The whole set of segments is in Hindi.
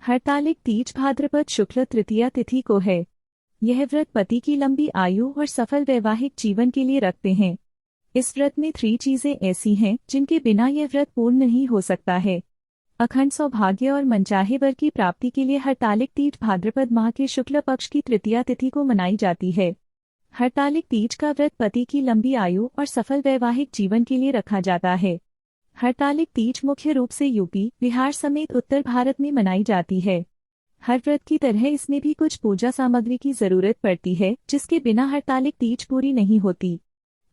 हरतालिक तीज भाद्रपद शुक्ल तृतीया तिथि को है। यह व्रत पति की लंबी आयु और सफल वैवाहिक जीवन के लिए रखते हैं। इस व्रत में 3 चीजें ऐसी हैं जिनके बिना यह व्रत पूर्ण नहीं हो सकता है। अखंड सौभाग्य और मनचाहे वर की प्राप्ति के लिए हरतालिक तीज भाद्रपद माह के शुक्ल पक्ष की तृतीया तिथि को मनाई जाती है। हरतालिक तीज का व्रत पति की लंबी आयु और सफल वैवाहिक जीवन के लिए रखा जाता है। हरतालिक तीज मुख्य रूप से यूपी, बिहार समेत उत्तर भारत में मनाई जाती है। हर व्रत की तरह इसमें भी कुछ पूजा सामग्री की जरूरत पड़ती है, जिसके बिना हरतालिक तीज पूरी नहीं होती।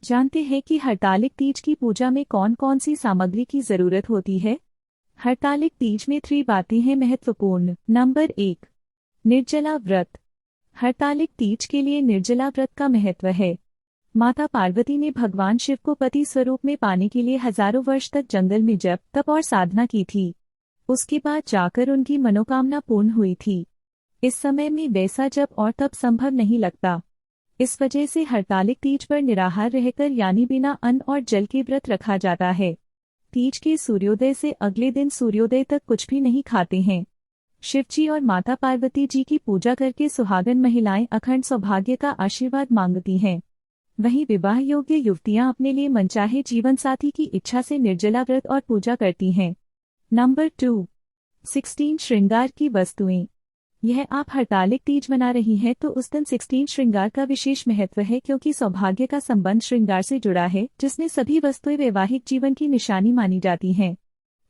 जानते हैं कि हरतालिक तीज की पूजा में कौन कौन सी सामग्री की जरूरत होती है। हरतालिक तीज में 3 बातें हैं महत्वपूर्ण। नंबर 1, निर्जला व्रत। हरतालिक तीज के लिए निर्जला व्रत का महत्व है। माता पार्वती ने भगवान शिव को पति स्वरूप में पाने के लिए हजारों वर्ष तक जंगल में जप, तप और साधना की थी। उसके बाद जाकर उनकी मनोकामना पूर्ण हुई थी। इस समय में वैसा जप और तप संभव नहीं लगता। इस वजह से हरतालिक तीज पर निराहार रहकर यानी बिना अन्न और जल के व्रत रखा जाता है। तीज के सूर्योदय से अगले दिन सूर्योदय तक कुछ भी नहीं खाते हैं। शिवजी और माता पार्वती जी की पूजा करके सुहागन महिलाएं अखंड सौभाग्य का आशीर्वाद मांगती हैं। वहीं विवाह योग्य युवतियां अपने लिए मनचाहे जीवन साथी की इच्छा से निर्जला व्रत और पूजा करती हैं। नंबर 2, 16 श्रृंगार की वस्तुएं। यह आप हरतालिक तीज मना रही हैं तो उस दिन 16 श्रृंगार का विशेष महत्व है, क्योंकि सौभाग्य का संबंध श्रृंगार से जुड़ा है, जिसमें सभी वस्तुएं वैवाहिक जीवन की निशानी मानी जाती हैं।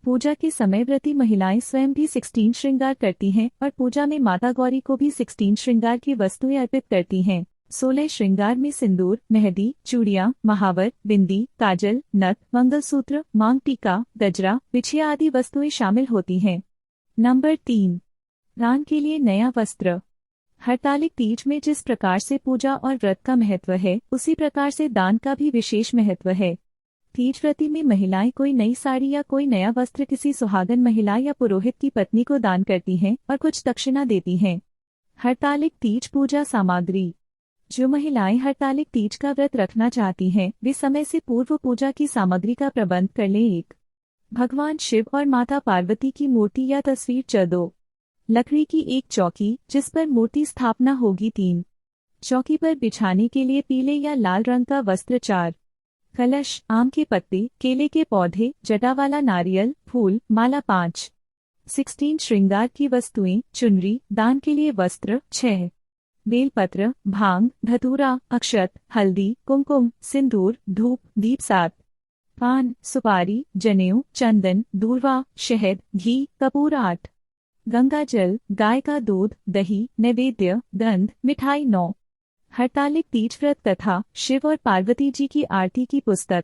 पूजा के समय व्रती महिलाएं स्वयं भी 16 श्रृंगार करती हैं और पूजा में माता गौरी को भी 16 श्रृंगार की वस्तुएं अर्पित करती हैं। 16 श्रृंगार में सिंदूर, मेहंदी, चूड़ियां, महावर, बिंदी, काजल, नथ, मंगलसूत्र, मांग टीका, गजरा, बिछिया आदि वस्तुएं शामिल होती हैं। नंबर 3, दान के लिए नया वस्त्र। हरतालिक तीज में जिस प्रकार से पूजा और व्रत का महत्व है, उसी प्रकार से दान का भी विशेष महत्व है। तीज व्रती में महिलाएं कोई नई साड़ी या कोई नया वस्त्र किसी सुहागन महिला या पुरोहित की पत्नी को दान करती हैं और कुछ दक्षिणा देती हैं। हरतालिक तीज पूजा सामग्री। जो महिलाएं हरतालिक तीज का व्रत रखना चाहती हैं, वे समय से पूर्व पूजा की सामग्री का प्रबंध कर लें। 1, भगवान शिव और माता पार्वती की मूर्ति या तस्वीर। 2, लकड़ी की एक चौकी जिस पर मूर्ति स्थापना होगी। 3, चौकी पर बिछाने के लिए पीले या लाल रंग का वस्त्र। 4, कलश, आम के पत्ते, केले के पौधे, जटा वाला नारियल, फूल, माला। 5, 16 श्रृंगार की वस्तुएं, चुनरी, दान के लिए वस्त्र। 6, बेलपत्र, भांग, धतूरा, अक्षत, हल्दी, कुमकुम, सिंदूर, धूप, दीप। 7, पान, सुपारी, जनेऊ, चंदन, दूर्वा, शहद, घी, कपूर। 8, गंगा जल, गाय का दूध, दही, नैवेद्य, गंध, मिठाई। 9, हरतालिक तीज व्रत कथा, शिव और पार्वती जी की आरती की पुस्तक।